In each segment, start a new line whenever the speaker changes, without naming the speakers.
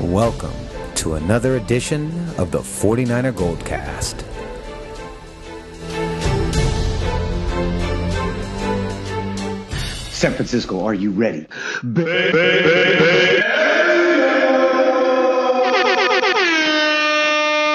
Welcome to another edition of the 49er Goldcast.
San Francisco, are you ready?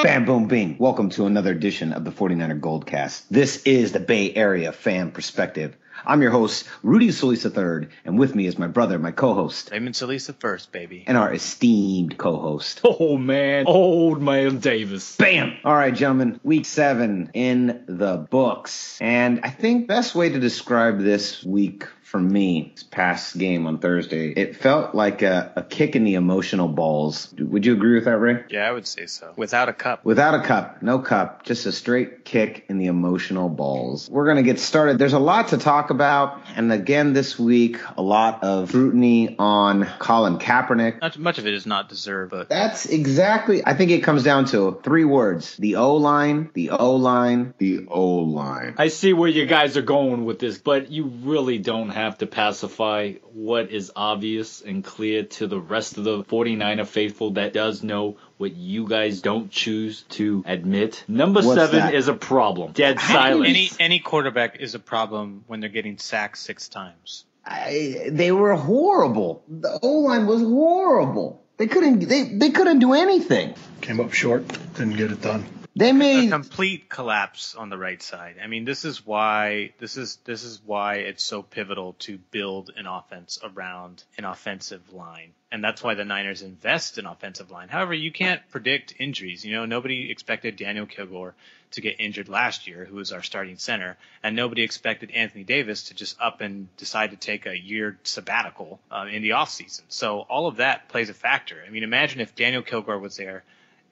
Bam, boom, bing. Welcome to another edition of the 49er Goldcast. This is the Bay Area fan perspective. I'm your host, Rudy Solis III, and with me is my brother, my co-host,
Raymond Solis first, baby.
And our esteemed co-host,
Oh man, old man Davis.
Bam! All right, gentlemen, week 7 in the books. And I think best way to describe this week for me, this past game on Thursday, it felt like a kick in the emotional balls. Would you agree with that, Ray?
Yeah, I would say so. Without a cup.
Without a cup. No cup. Just a straight kick in the emotional balls. We're going to get started. There's a lot to talk about. And again, this week, a lot of scrutiny on Colin Kaepernick.
Not much of it is not deserved, but
That's exactly, I think it comes down to 3 words. The O-line, the O-line, the O-line.
I see where you guys are going with this, but you really don't have to pacify what is obvious and clear to the rest of the 49er faithful that does know what you guys don't choose to admit. Number
What's
7
that?
is a problem. Dead silence.
any quarterback is a problem when they're getting sacked 6 times.
They were horrible. The O-line was horrible. They couldn't do anything.
Came up short, didn't get it done.
They
A
made
complete collapse on the right side. I mean, this is why it's so pivotal to build an offense around an offensive line. And that's why the Niners invest in offensive line. However, you can't predict injuries. You know, nobody expected Daniel Kilgore to get injured last year, who was our starting center, and nobody expected Anthony Davis to just up and decide to take a year sabbatical in the offseason. So all of that plays a factor. I mean, imagine if Daniel Kilgore was there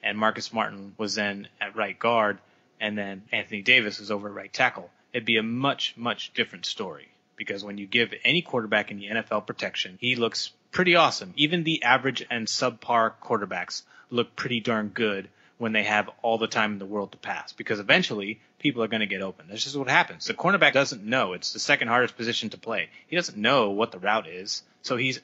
and Marcus Martin was then at right guard, and then Anthony Davis was over at right tackle. It'd be a much, much different story. Because when you give any quarterback in the NFL protection, he looks pretty awesome. Even the average and subpar quarterbacks look pretty darn good when they have all the time in the world to pass. Because eventually, people are going to get open. That's just what happens. The cornerback doesn't know. It's the second hardest position to play. He doesn't know what the route is. So he's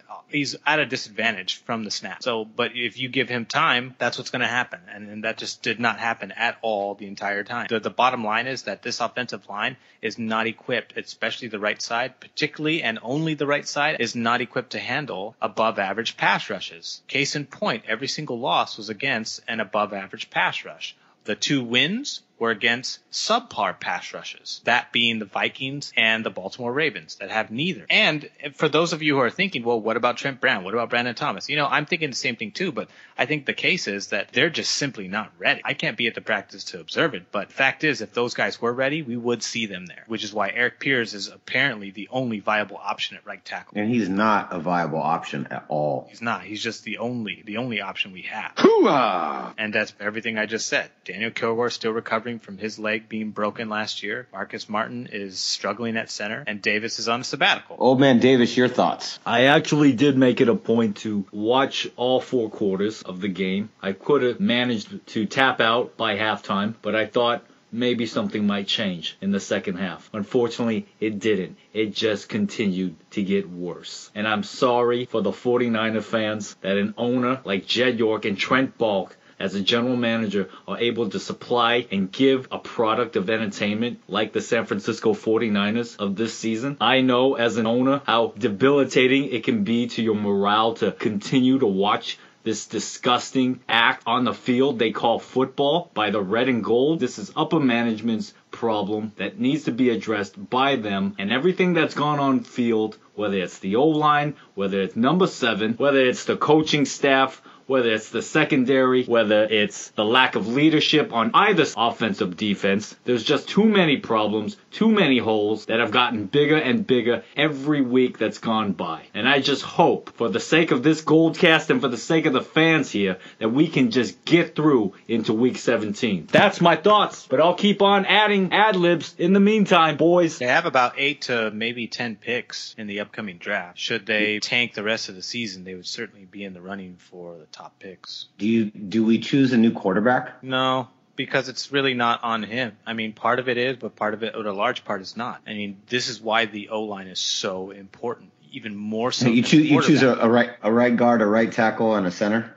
at a disadvantage from the snap. But if you give him time, that's what's going to happen. And that just did not happen at all the entire time. The bottom line is that this offensive line is not equipped, especially the right side, particularly and only the right side, is not equipped to handle above average pass rushes. Case in point, every single loss was against an above average pass rush. The 2 wins were against subpar pass rushes, that being the Vikings and the Baltimore Ravens that have neither. And for those of you who are thinking, well, what about Trent Brown? What about Brandon Thomas? You know, I'm thinking the same thing too, but I think the case is that they're just simply not ready. I can't be at the practice to observe it, but the fact is, if those guys were ready, we would see them there, which is why Eric Pierce is apparently the only viable option at right tackle.
and he's not a viable option at all.
He's not. He's just the only option we have.
Hoo-ah!
And that's everything I just said. Daniel Kilgore still recovering from his leg being broken last year. Marcus Martin is struggling at center, and Davis is on a sabbatical.
Old man Davis, your thoughts?
I actually did make it a point to watch all 4 quarters of the game. I could have managed to tap out by halftime, but I thought maybe something might change in the second half. Unfortunately, it didn't. It just continued to get worse. And I'm sorry for the 49er fans that an owner like Jed York and Trent Balk as a general manager are able to supply and give a product of entertainment like the San Francisco 49ers of this season. I know as an owner how debilitating it can be to your morale to continue to watch this disgusting act on the field they call football by the red and gold. This is upper management's problem that needs to be addressed by them, and everything that's gone on field, whether it's the O-line, whether it's number 7, whether it's the coaching staff, whether it's the secondary, whether it's the lack of leadership on either offensive defense. There's just too many problems, too many holes that have gotten bigger and bigger every week that's gone by. And I just hope, for the sake of this Goldcast and for the sake of the fans here, that we can just get through into week 17. That's my thoughts, but I'll keep on adding ad-libs in the meantime, boys.
They have about 8 to maybe 10 picks in the upcoming draft. Should they tank the rest of the season, they would certainly be in the running for the top picks.
Do we choose a new quarterback?
No, because it's really not on him. I mean, part of it is, but part of it, or a large part, is not. I mean, this is why the O-line is so important. even more so.
You choose a right guard, a right tackle, and a center?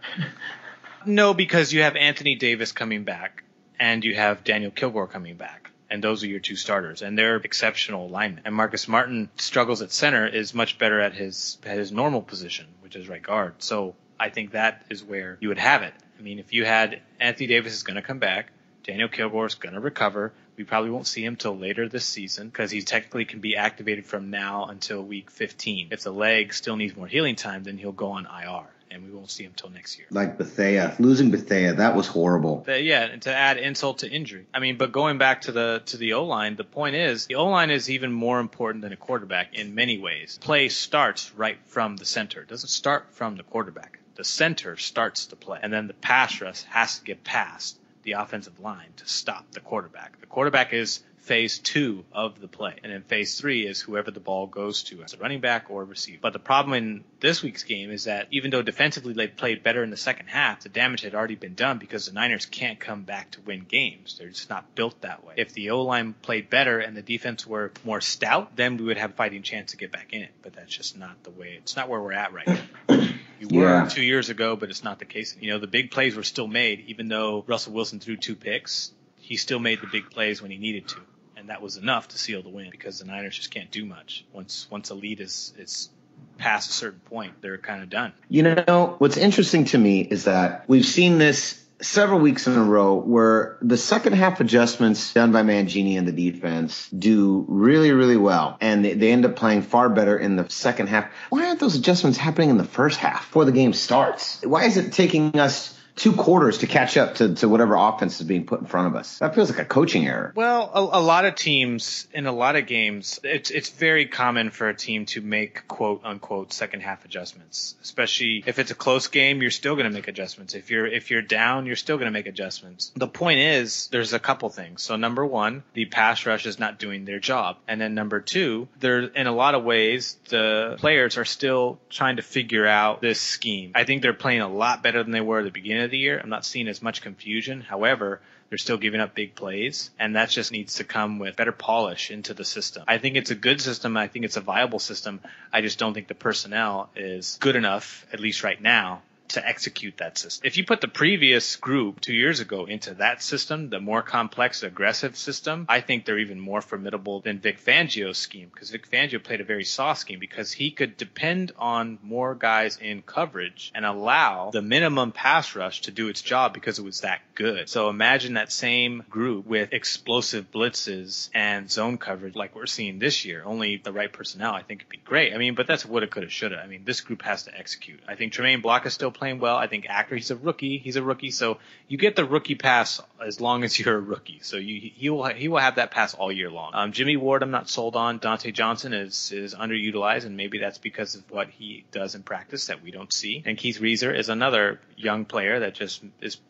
No, because you have Anthony Davis coming back and you have Daniel Kilgore coming back. And those are your two starters, and they're exceptional linemen. And Marcus Martin struggles at center, is much better at his normal position, which is right guard. So I think that is where you would have it. I mean, if you had Anthony Davis is going to come back, Daniel Kilgore is going to recover. We probably won't see him till later this season because he technically can be activated from now until week 15. If the leg still needs more healing time, then he'll go on IR. And we won't see him till next year.
Like Bethea. Losing Bethea, that was horrible.
Yeah, and to add insult to injury. I mean, but going back to the O-line, the point is the O-line is even more important than a quarterback in many ways. Play starts right from the center. It doesn't start from the quarterback. The center starts the play. And then the pass rush has to get past the offensive line to stop the quarterback. The quarterback is phase 2 of the play. And then phase 3 is whoever the ball goes to as a running back or receiver. But the problem in this week's game is that even though defensively they played better in the second half, the damage had already been done because the Niners can't come back to win games. They're just not built that way. If the O-line played better and the defense were more stout, then we would have a fighting chance to get back in it. But that's just not the way. It's not where we're at right now. You were 2 years ago, but it's not the case. You know, the big plays were still made. Even though Russell Wilson threw 2 picks, he still made the big plays when he needed to. And that was enough to seal the win because the Niners just can't do much. Once a lead is past a certain point, they're kind of done.
You know, what's interesting to me is that we've seen this several weeks in a row where the second half adjustments done by Mangini and the defense do really, really well. And they end up playing far better in the second half. Why aren't those adjustments happening in the first half before the game starts? Why is it taking us 2 quarters to catch up to whatever offense is being put in front of us? That feels like a coaching error.
Well, a lot of teams in a lot of games, it's very common for a team to make quote unquote second half adjustments. Especially if it's a close game, you're still going to make adjustments. If you're down, you're still going to make adjustments. The point is, there's a couple things. So number 1, the pass rush is not doing their job, and then number 2, there in a lot of ways the players are still trying to figure out this scheme. I think they're playing a lot better than they were at the beginning of the year. I'm not seeing as much confusion. However, they're still giving up big plays, and that just needs to come with better polish into the system. I think it's a good system. I think it's a viable system. I just don't think the personnel is good enough, at least right now, to execute that system. If you put the previous group 2 years ago into that system, the more complex, aggressive system, I think they're even more formidable than Vic Fangio's scheme, because Vic Fangio played a very soft scheme because he could depend on more guys in coverage and allow the minimum pass rush to do its job because it was that good. So imagine that same group with explosive blitzes and zone coverage like we're seeing this year. Only the right personnel, I think, would be great. I mean, but that's woulda, coulda, shoulda. I mean, this group has to execute. I think Tremaine Block is still playing well. I think Acker, he's a rookie, so you get the rookie pass as long as you're a rookie. So he will have that pass all year long. Jimmy Ward, I'm not sold on. Dante Johnson is underutilized, and maybe that's because of what he does in practice that we don't see. And Keith Reeser is another young player that just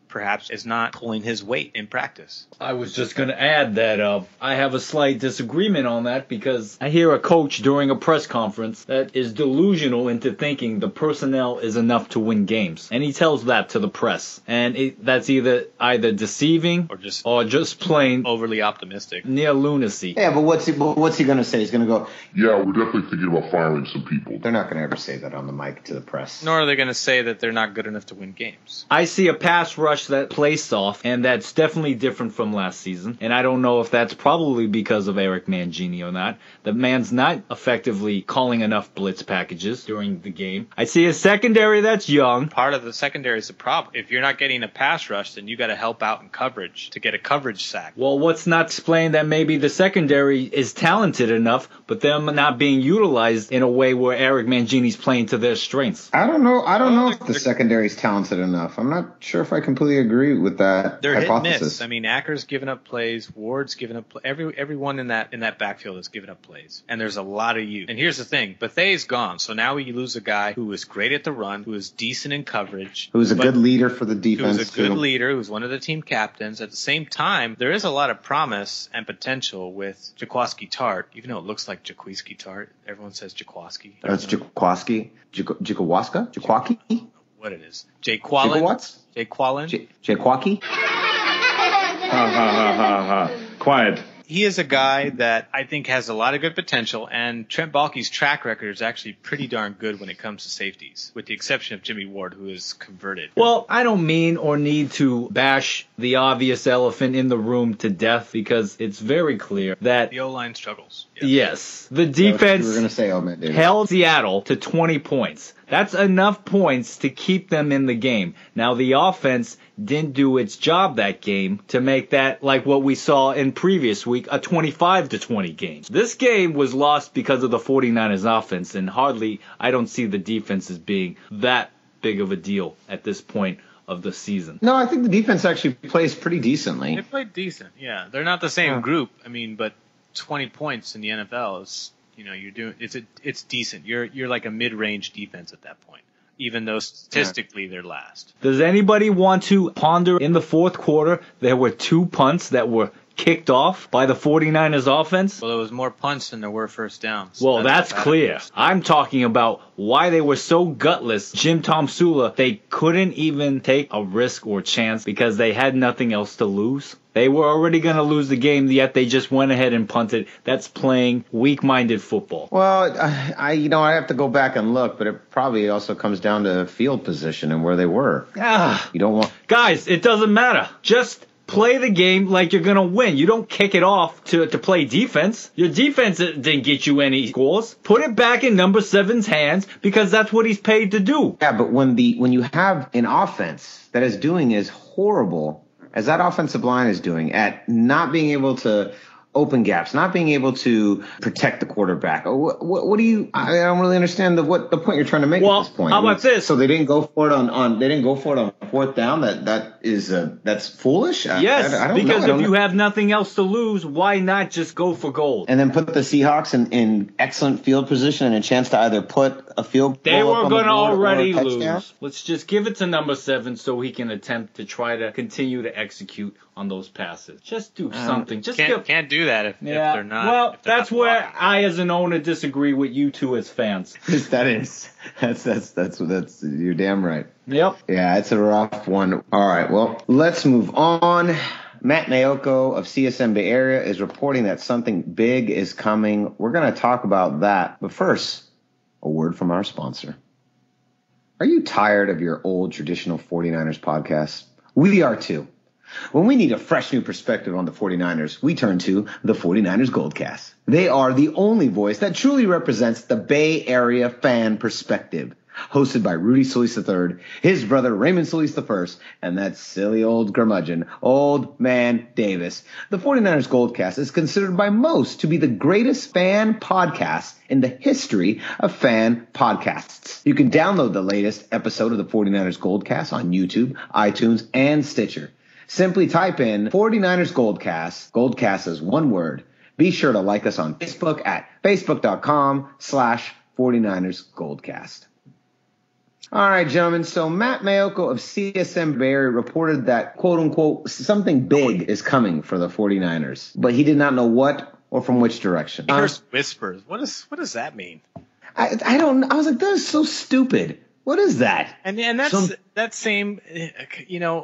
perhaps is not pulling his weight in practice.
I was just going to add that I have a slight disagreement on that because I hear a coach during a press conference that is delusional into thinking the personnel is enough to win games. And he tells that to the press. And that's either deceiving or just plain
overly optimistic.
Near lunacy.
Yeah, but what's he going to say? He's going to go,
yeah, we're definitely thinking about firing some people.
They're not going to ever say that on the mic to the press.
Nor are they going to say that they're not good enough to win games.
I see a pass rush that plays soft, and that's definitely different from last season. And I don't know if that's probably because of Eric Mangini or not. The man's not effectively calling enough blitz packages during the game. I see a secondary that's young.
Part of the secondary is the problem. If you're not getting a pass rush, then you got to help out in coverage to get a coverage sack.
Well, what's not explained that maybe the secondary is talented enough, but them not being utilized in a way where Eric Mangini's playing to their strengths.
I don't know if the secondary is talented enough. I'm not sure if I completely agree with that
they're
hypothesis.
Hit and miss. I mean, Acker's given up plays, Ward's given up everyone in that backfield has given up plays. And there's a lot of youth. And here's the thing, Bethea's gone. So now we lose a guy who was great at the run, who is decent in coverage,
who's a good leader for the defense.
Who's a good leader, who's one of the team captains. At the same time, there is a lot of promise and potential with Jaquiski Tart, even though it looks like Jaquiski Tart. Everyone says Jaquiski.
That's Jaquiski? Jaquiwaska? Jaquiski?
What it is. Jaqualin?
Jaquaki?
Ha ha ha ha ha. Quiet.
he is a guy that I think has a lot of good potential, and Trent Baalke's track record is actually pretty darn good when it comes to safeties, with the exception of Jimmy Ward, who is converted.
Well, I don't mean or need to bash the obvious elephant in the room to death because it's very clear that
The O-line struggles. Yeah.
yes, the defense
We were going to say, Matt Davis.
held Seattle to 20 points. That's enough points to keep them in the game. Now, the offense didn't do its job that game to make that, like what we saw in previous week, a 25-20 game. This game was lost because of the 49ers offense, and I don't see the defense as being that big of a deal at this point of the season.
No, I think the defense actually plays pretty decently.
They played decent, yeah. They're not the same group, but 20 points in the NFL is, you're doing it's decent. You're like a mid-range defense at that point, even though statistically they're last.
Does anybody want to ponder in the fourth quarter there were 2 punts that were kicked off by the 49ers offense?
Well, there was more punts than there were first downs.
Well, that's clear. I'm talking about why they were so gutless. Jim Tomsula, they couldn't even take a risk or chance because they had nothing else to lose. They were already going to lose the game, yet they just went ahead and punted. That's playing weak-minded football.
Well, I have to go back and look, but it probably also comes down to field position and where they were. You don't want...
Guys, it doesn't matter. Just play the game like you're going to win. You don't kick it off to play defense. Your defense didn't get you any scores. Put it back in number 7's hands because that's what he's paid to do.
Yeah, but when you have an offense that is doing as horrible as that offensive line is doing at not being able to open gaps, not being able to protect the quarterback. What do you? I don't really understand the point you're trying to make at this point.
How about this?
So they didn't go for it on fourth down. That's foolish.
Yes,
I don't
because
know.
if you have nothing else to lose, why not just go for gold?
And then put the Seahawks in excellent field position and a chance to either put a field
They
goal
were
up on
going to
the board or a
already
touchdown.
lose. Let's just give it to number 7 so he can attempt to try to continue to execute on those passes. Just do something. Just
can't do that if they're not.
Well,
if they're
that's
not
where
blocking.
I, as an owner, disagree with you two as fans.
That's you're damn right.
Yep.
Yeah, it's a rough one. All right, well, let's move on. Matt Mayoko of CSM Bay Area is reporting that something big is coming. We're going to talk about that. But first, a word from our sponsor. Are you tired of your old traditional 49ers podcasts? We are too. When we need a fresh new perspective on the 49ers, we turn to the 49ers Goldcast. They are the only voice that truly represents the Bay Area fan perspective. Hosted by Rudy Solis III, his brother Raymond Solis I, and that silly old curmudgeon, Old Man Davis. The 49ers Goldcast is considered by most to be the greatest fan podcast in the history of fan podcasts. You can download the latest episode of the 49ers Goldcast on YouTube, iTunes, and Stitcher. Simply type in 49ers Goldcast. Goldcast is one word. Be sure to like us on Facebook at facebook.com/49ers Goldcast. All right, gentlemen. So Matt Mayoko of CSM Bay Area reported that, quote unquote, something big is coming for the 49ers, but he did not know what or from which direction.
First whispers. What does that mean?
I don't. I was like, that is so stupid. What is that?
And that's that same,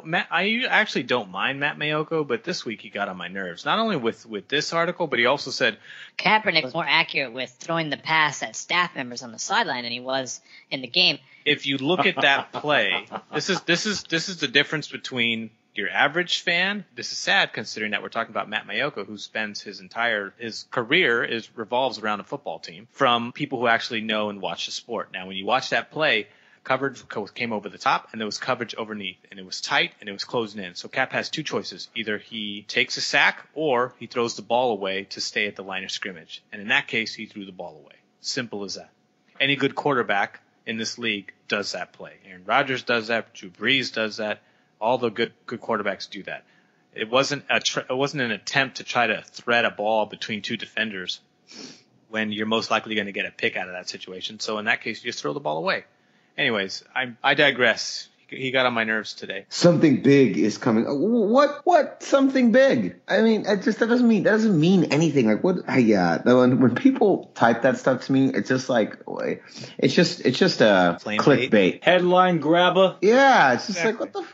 Matt, I actually don't mind Matt Mayoko, but this week he got on my nerves. Not only with this article, but he also said
Kaepernick was more accurate with throwing the pass at staff members on the sideline than he was in the game.
If you look at that play, this is the difference between your average fan. This is sad considering that we're talking about Matt Mayoko, who spends his career revolves around a football team, from people who actually know and watch the sport. Now, when you watch that play, coverage came over the top, and there was coverage underneath, and it was tight, and it was closing in. So Cap has two choices. Either he takes a sack, or he throws the ball away to stay at the line of scrimmage. And in that case, he threw the ball away. Simple as that. Any good quarterback in this league does that play. Aaron Rodgers does that. Drew Brees does that. All the good quarterbacks do that. It wasn't an attempt to try to thread a ball between two defenders when you're most likely going to get a pick out of that situation. So in that case, you just throw the ball away. Anyways, I digress. He got on my nerves today.
Something big is coming. What? Something big? I mean, that doesn't mean anything. Like what? When people type that stuff to me, it's just like it's just a
Plain
clickbait
Headline grabber.
Yeah, it's just like what the.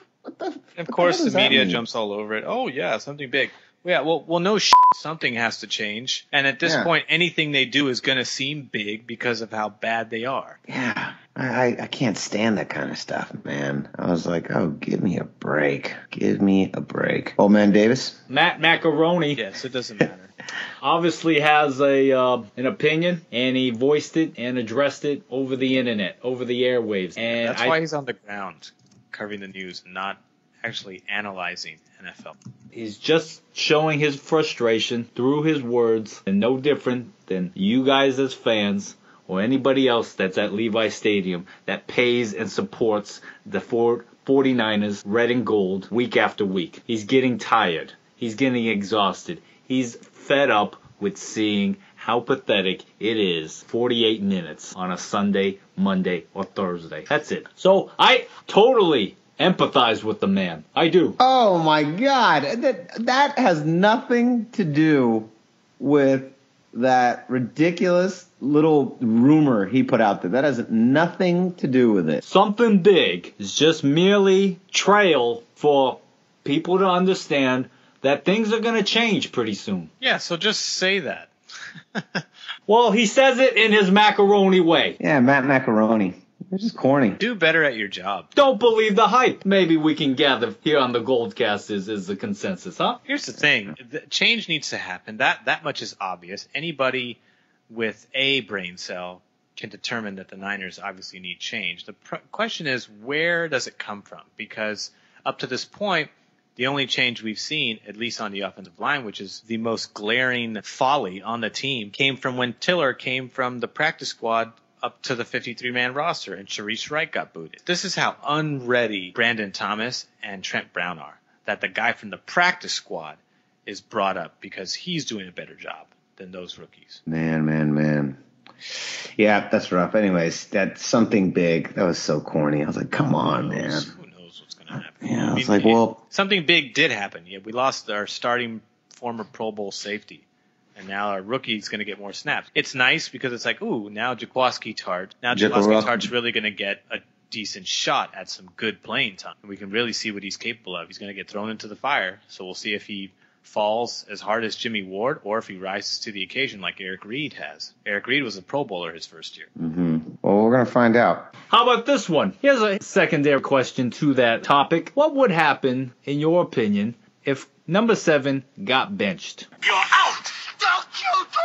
Of course, the media
mean?
jumps all over it. Oh yeah, something big. Yeah, well, no something has to change. And at this point, anything they do is going to seem big because of how bad they are.
Yeah, I can't stand that kind of stuff, man. I was like, oh, give me a break. Give me a break. Old man Davis?
Matt Macaroni.
Yes, it doesn't matter.
Obviously has an opinion, and he voiced it and addressed it over the internet, over the airwaves. And
that's why he's on the ground covering the news and not actually analyzing NFL.
He's just showing his frustration through his words, and no different than you guys as fans or anybody else that's at Levi Stadium that pays and supports the 49ers red and gold week after week. He's getting tired. He's getting exhausted. He's fed up with seeing how pathetic it is 48 minutes on a Sunday, Monday, or Thursday. That's it. So I totally empathize with the man. I do.
Oh, my God. That has nothing to do with that ridiculous little rumor he put out there. That has nothing to do with it.
Something big is just merely trail for people to understand that things are going to change pretty soon.
Yeah, so just say that.
Well, he says it in his macaroni way.
Yeah, Matt Macaroni. It's just corny.
Do better at your job.
Don't believe the hype. Maybe we can gather here on the Goldcast is the consensus, huh?
Here's the thing. The change needs to happen. That much is obvious. Anybody with a brain cell can determine that the Niners obviously need change. The question is, where does it come from? Because up to this point, the only change we've seen, at least on the offensive line, which is the most glaring folly on the team, came from when Tiller came from the practice squad up to the 53-man roster, and Sharice Wright got booted. This is how unready Brandon Thomas and Trent Brown are, that the guy from the practice squad is brought up because he's doing a better job than those rookies.
Man. Yeah, that's rough. Anyways, that's something big. That was so corny. I was like, come on, man.
Who knows what's going to happen?
Yeah, I was like, well,
something big did happen. Yeah, we lost our starting former Pro Bowl safety. And now our rookie's going to get more snaps. It's nice because it's like, ooh, now Jaquiski Tartt. Now Jaquiski Tartt's really going to get a decent shot at some good playing time. We can really see what he's capable of. He's going to get thrown into the fire. So we'll see if he falls as hard as Jimmy Ward or if he rises to the occasion like Eric Reed has. Eric Reed was a Pro Bowler his first year.
Mm-hmm. Well, we're going to find out.
How about this one? Here's a secondary question to that topic. What would happen, in your opinion, if number 7 got benched?
You're out! Don't you do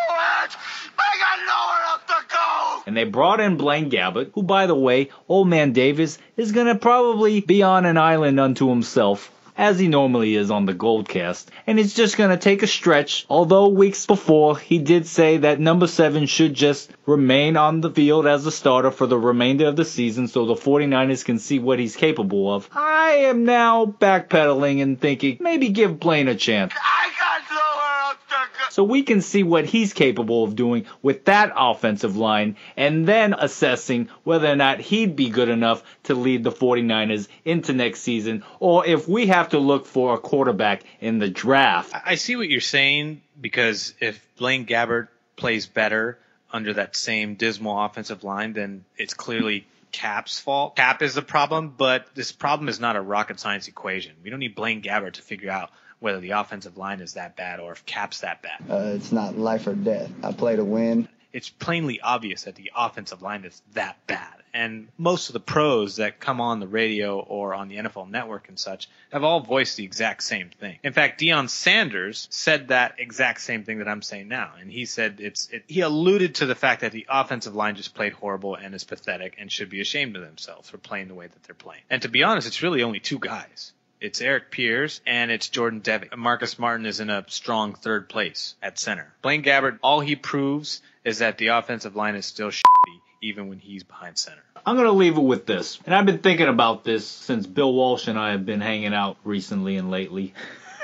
it! I got nowhere else to go!
And they brought in Blaine Gabbert, who, by the way, old man Davis is going to probably be on an island unto himself, as he normally is on the Goldcast, and he's just going to take a stretch, although weeks before he did say that number 7 should just remain on the field as a starter for the remainder of the season so the 49ers can see what he's capable of. I am now backpedaling and thinking, maybe give Blaine a chance.
I got nowhere else to go!
So we can see what he's capable of doing with that offensive line and then assessing whether or not he'd be good enough to lead the 49ers into next season, or if we have to look for a quarterback in the draft.
I see what you're saying, because if Blaine Gabbert plays better under that same dismal offensive line, then it's clearly Cap's fault. Cap is the problem, but this problem is not a rocket science equation. We don't need Blaine Gabbert to figure out whether the offensive line is that bad or if Cap's that bad.
It's not life or death. I play to win.
It's plainly obvious that the offensive line is that bad. And most of the pros that come on the radio or on the NFL Network and such have all voiced the exact same thing. In fact, Deion Sanders said that exact same thing that I'm saying now. And he said he alluded to the fact that the offensive line just played horrible and is pathetic and should be ashamed of themselves for playing the way that they're playing. And to be honest, it's really only 2 guys. It's Eric Pierce and it's Jordan Devitt. Marcus Martin is in a strong 3rd place at center. Blaine Gabbert, all he proves is that the offensive line is still shitty even when he's behind center.
I'm going to leave it with this. And I've been thinking about this since Bill Walsh and I have been hanging out recently and lately.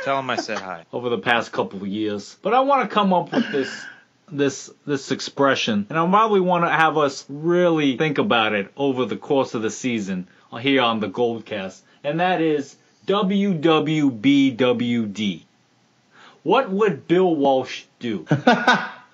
Tell him I said hi.
Over the past couple of years. But I want to come up with this expression. And I probably want to have us really think about it over the course of the season here on the Goldcast. And that is WWBWD. What would Bill Walsh do?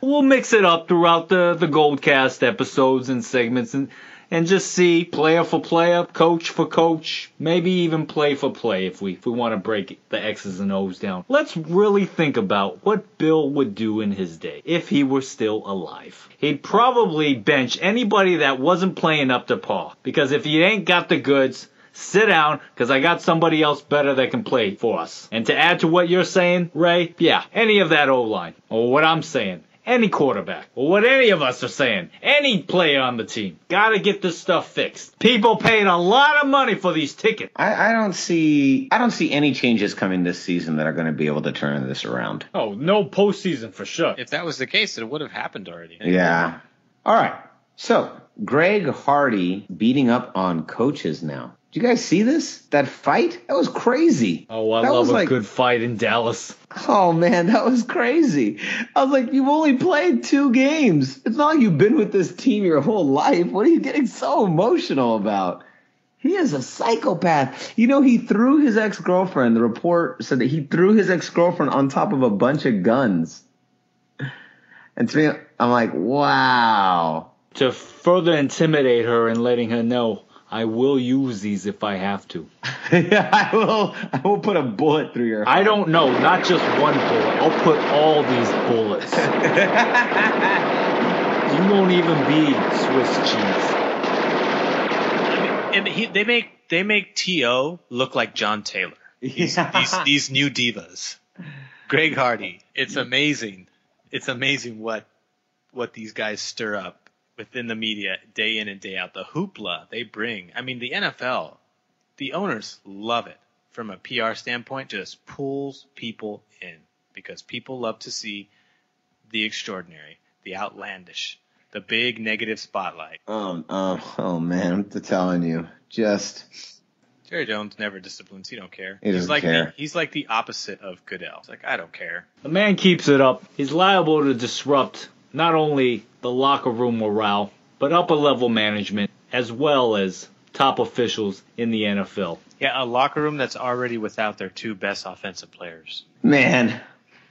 We'll mix it up throughout the Goldcast episodes and segments and and just see player for player, coach for coach, maybe even play for play if we want to break the X's and O's down. Let's really think about what Bill would do in his day if he were still alive. He'd probably bench anybody that wasn't playing up to par, because if you ain't got the goods, sit down, because I got somebody else better that can play for us. And to add to what you're saying, Ray, yeah, any of that O-line, or what I'm saying, any quarterback, or what any of us are saying, any player on the team, gotta get this stuff fixed. People paid a lot of money for these tickets.
I don't see any changes coming this season that are going to be able to turn this around.
Oh, no postseason for sure.
If that was the case, it would have happened already.
Yeah. All right. So, Greg Hardy beating up on coaches now. Did you guys see this? That fight? That was crazy.
Oh, I love a good fight in Dallas.
Oh, man, that was crazy. I was like, you've only played 2 games. It's not like you've been with this team your whole life. What are you getting so emotional about? He is a psychopath. You know, he threw his ex-girlfriend. The report said that he threw his ex-girlfriend on top of a bunch of guns. And to me, I'm like, wow.
To further intimidate her and letting her know, I will use these if I have to.
Yeah, I will put a bullet through your heart.
I don't know, not just one bullet. I'll put all these bullets. You won't even be Swiss cheese.
And they make T.O. look like John Taylor. These new divas. Greg Hardy. It's amazing. It's amazing what these guys stir up within the media day in and day out. The hoopla they bring. I mean, the NFL, the owners love it from a PR standpoint, just pulls people in because people love to see the extraordinary, the outlandish, the big negative spotlight.
Oh man, I'm telling you, just
Jerry Jones never disciplines. He don't care.
He doesn't care.
He's like the opposite of Goodell. It's like, I don't care.
The man keeps it up. He's liable to disrupt not only the locker room morale, but upper level management, as well as top officials in the NFL.
Yeah, a locker room that's already without their 2 best offensive players.
Man,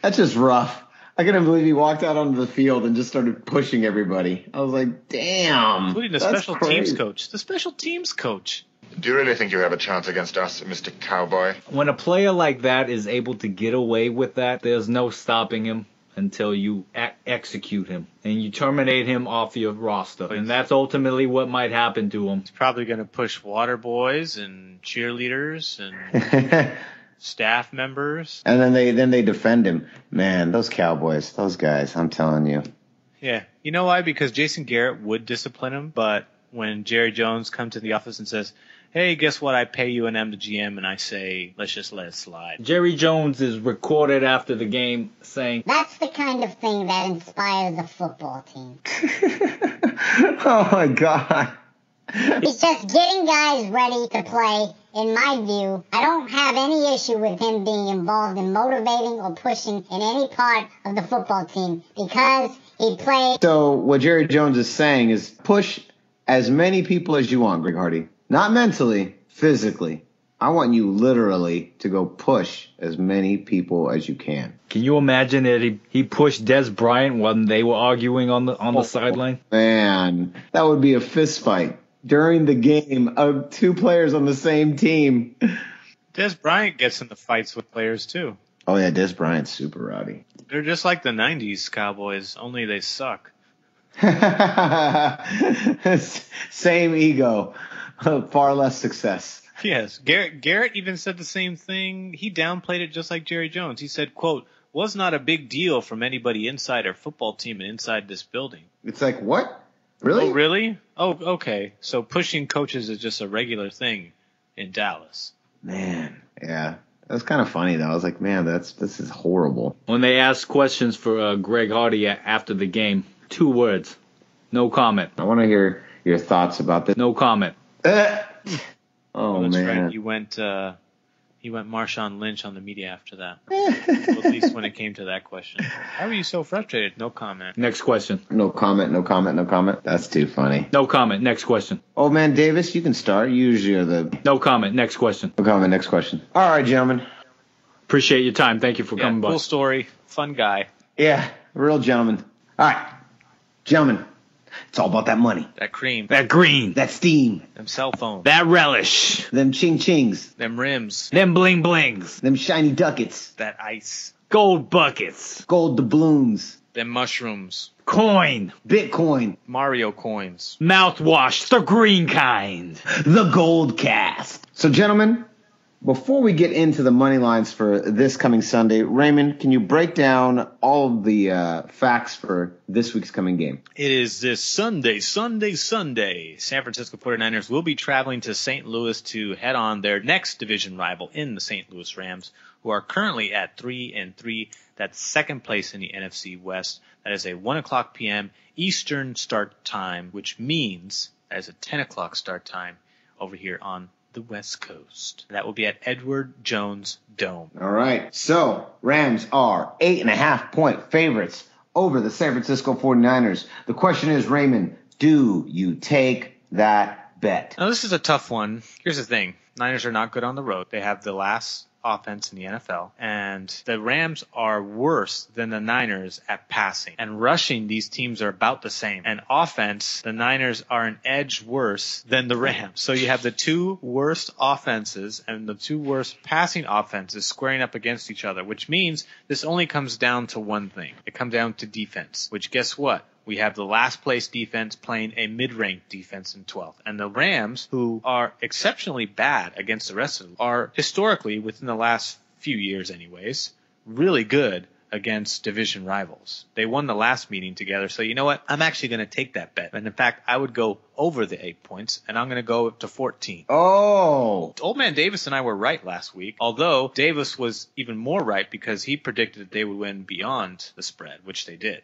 that's just rough. I couldn't believe he walked out onto the field and just started pushing everybody. I was like, damn.
Including the special teams coach. The special teams coach.
Do you really think you have a chance against us, Mr. Cowboy?
When a player like that is able to get away with that, there's no stopping him until you execute him and you terminate him off your roster. And that's ultimately what might happen to him.
He's probably going to push water boys and cheerleaders and staff members.
And then they defend him. Man, those Cowboys, those guys, I'm telling you.
Yeah. You know why? Because Jason Garrett would discipline him, but when Jerry Jones comes to the office and says, hey, guess what? I pay you and I'm the GM, and I say, let's just let it slide.
Jerry Jones is recorded after the game saying,
that's the kind of thing that inspires a football team.
Oh, my God.
It's just getting guys ready to play, in my view. I don't have any issue with him being involved in motivating or pushing in any part of the football team because he played.
So what Jerry Jones is saying is push as many people as you want, Greg Hardy. Not mentally, physically. I want you literally to go push as many people as you can.
Can you imagine that he pushed Des Bryant when they were arguing on the sideline?
Man, that would be a fist fight during the game of 2 players on the same team.
Des Bryant gets into fights with players too.
Oh yeah, Des Bryant's super rowdy.
They're just like the 90s Cowboys, only they suck.
Same ego. Far less success.
Yes. Garrett even said the same thing. He downplayed it just like Jerry Jones. He said, quote, was not a big deal from anybody inside our football team and inside this building.
It's like, what? Really?
Oh, really? Oh, okay. So pushing coaches is just a regular thing in Dallas.
Man, yeah. That's kind of funny, though. I was like, man, this is horrible.
When they asked questions for Greg Hardy after the game, 2 words. No comment.
I want to hear your thoughts about this.
No comment.
Oh,
that's
man.
Right. He went Marshawn Lynch on the media after that. Well, at least when it came to that question. How are you so frustrated? No comment.
Next question.
No comment, no comment, no comment. That's too funny.
No comment. Next question.
Oh, man, Davis, you can start. You usually are the...
No comment. Next question.
No comment. Next question. All right, gentlemen.
Appreciate your time. Thank you for coming by.
Cool story. Fun guy.
Yeah, real gentleman. All right, gentlemen. It's all about that money.
That cream.
That green.
That steam.
Them cell phones.
That relish.
Them ching-chings.
Them rims.
Them bling-blings.
Them shiny ducats.
That ice.
Gold buckets.
Gold doubloons.
Them mushrooms.
Coin.
Bitcoin.
Mario coins.
Mouthwash. The green kind.
The Gold Cast. So, gentlemen, before we get into the money lines for this coming Sunday, Raymond, can you break down all of the facts for this week's coming game?
It is this Sunday. San Francisco 49ers will be traveling to St. Louis to head on their next division rival in the St. Louis Rams, who are currently at 3-3. That's second place in the NFC West. That is a 1 o'clock p.m. Eastern start time, which means that is a 10 o'clock start time over here on the West Coast. That will be at Edward Jones Dome.
All right. So, Rams are 8.5-point favorites over the San Francisco 49ers. The question is, Raymond, do you take that bet?
Now, this is a tough one. Here's the thing. Niners are not good on the road. They have the last offense in the NFL, and the Rams are worse than the Niners at passing, and rushing these teams are about the same, and offense the Niners are an edge worse than the Rams. So you have the two worst offenses and the two worst passing offenses squaring up against each other, which means this only comes down to one thing. It comes down to defense, which guess what? We have the last place defense playing a mid-ranked defense in 12th. And the Rams, who are exceptionally bad against the rest of them, are historically, within the last few years anyways, really good against division rivals. They won the last meeting together. So you know what? I'm actually going to take that bet. And in fact, I would go over the 8 points, and I'm going to go up to 14.
Oh.
Old Man Davis and I were right last week, although Davis was even more right because he predicted that they would win beyond the spread, which they did.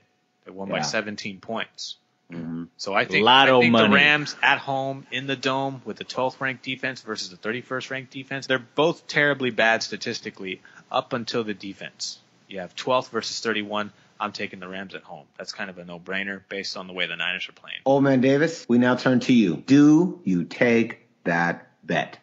They won by 17 points.
Mm-hmm.
So I think the Rams at home in the Dome with the 12th ranked defense versus the 31st ranked defense, they're both terribly bad statistically up until the defense. You have 12th versus 31. I'm taking the Rams at home. That's kind of a no-brainer based on the way the Niners are playing.
Old Man Davis, we now turn to you. Do you take that bet?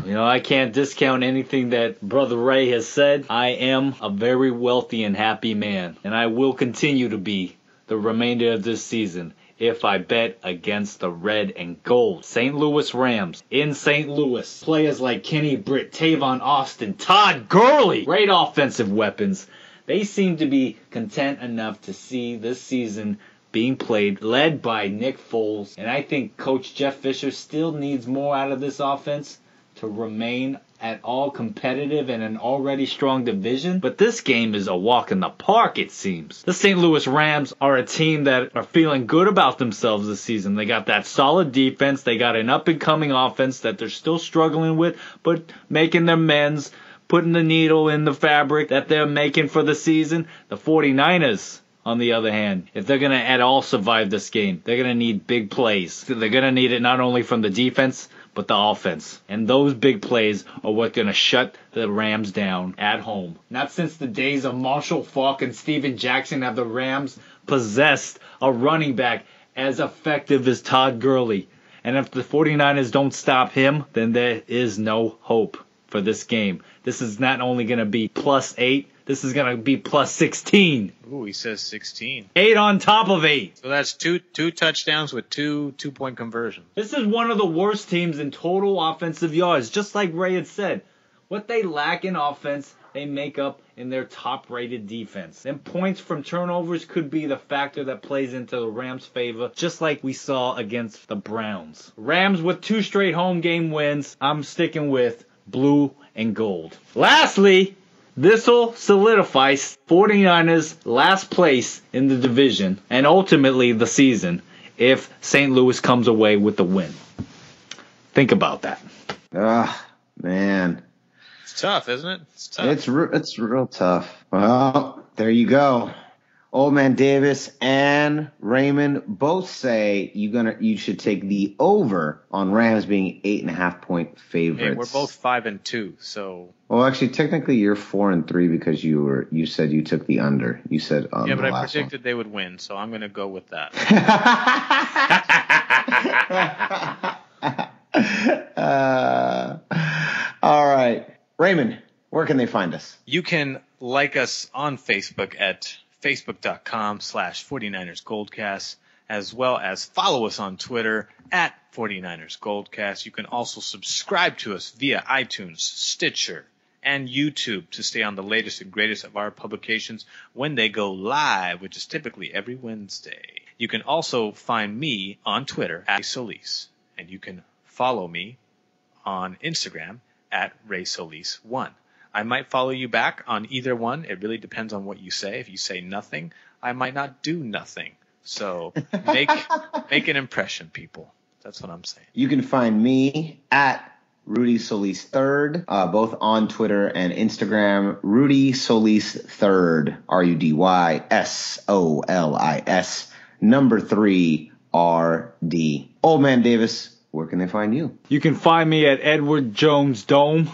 You know, I can't discount anything that Brother Ray has said. I am a very wealthy and happy man, and I will continue to be the remainder of this season if I bet against the red and gold. St. Louis Rams in St. Louis. Players like Kenny Britt, Tavon Austin, Todd Gurley. Great offensive weapons. They seem to be content enough to see this season being played, led by Nick Foles. And I think Coach Jeff Fisher still needs more out of this offense to remain at all competitive in an already strong division. But this game is a walk in the park, it seems. The St. Louis Rams are a team that are feeling good about themselves this season. They got that solid defense. They got an up-and-coming offense that they're still struggling with, but making their amends, putting the needle in the fabric that they're making for the season. The 49ers, on the other hand, if they're going to at all survive this game, they're going to need big plays. They're going to need it not only from the defense, but the offense. And those big plays are what's going to shut the Rams down at home. Not since the days of Marshall Faulk and Steven Jackson have the Rams possessed a running back as effective as Todd Gurley. And if the 49ers don't stop him, then there is no hope for this game. This is not only going to be +8, this is going to be +16.
Ooh, he says 16.
8 on top of 8.
So that's two touchdowns with two 2-point conversions.
This is one of the worst teams in total offensive yards, just like Ray had said. What they lack in offense, they make up in their top-rated defense. And points from turnovers could be the factor that plays into the Rams' favor, just like we saw against the Browns. Rams with 2 straight home game wins. I'm sticking with blue and gold. Lastly, this will solidify 49ers' last place in the division and ultimately the season if St. Louis comes away with the win. Think about that.
Man.
It's tough, isn't it? It's tough.
It's real tough. Well, there you go. Old Man Davis and Raymond both say you should take the over on Rams being 8.5-point favorites.
Hey, we're both 5-2, so.
Well, actually, technically, you're 4-3 because you said you took the under. You said
yeah, but I predicted they would win, so I'm going to go with that.
All right, Raymond, where can they find us?
You can like us on Facebook at Facebook.com/49ersGoldcast. as well as follow us on Twitter at 49ers Goldcast. You can also subscribe to us via iTunes, Stitcher, and YouTube to stay on the latest and greatest of our publications when they go live, which is typically every Wednesday. You can also find me on Twitter at Ray Solis, and you can follow me on Instagram at RaySolis1. I might follow you back on either one. It really depends on what you say. If you say nothing, I might not do nothing. So make an impression, people. That's what I'm saying.
You can find me at Rudy Solis III, both on Twitter and Instagram. Rudy Solis III, RUDYSOLIS, number 3 RD. Old Man Davis, where can they find you?
You can find me at Edward Jones Dome,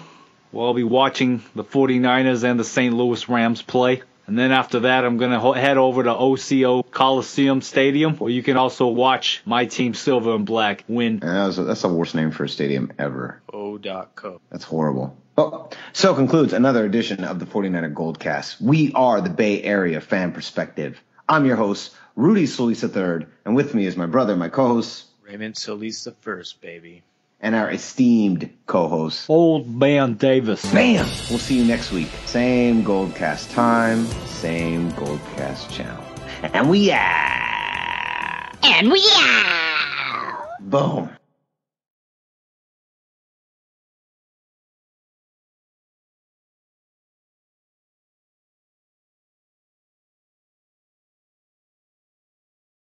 where I'll be watching the 49ers and the St. Louis Rams play. And then after that, I'm going to head over to OCO Coliseum Stadium, where you can also watch my team Silver and Black win.
That's the worst name for a stadium ever.
O.co.
That's horrible. Well, so concludes another edition of the 49er Goldcast. We are the Bay Area Fan Perspective. I'm your host, Rudy Solis III, and with me is my brother, my co-host,
Raymond Solis the First, baby.
And our esteemed co-host,
Old Man Davis.
Bam! We'll see you next week. Same Goldcast time, same Goldcast channel. And we out!
And we out!
Boom.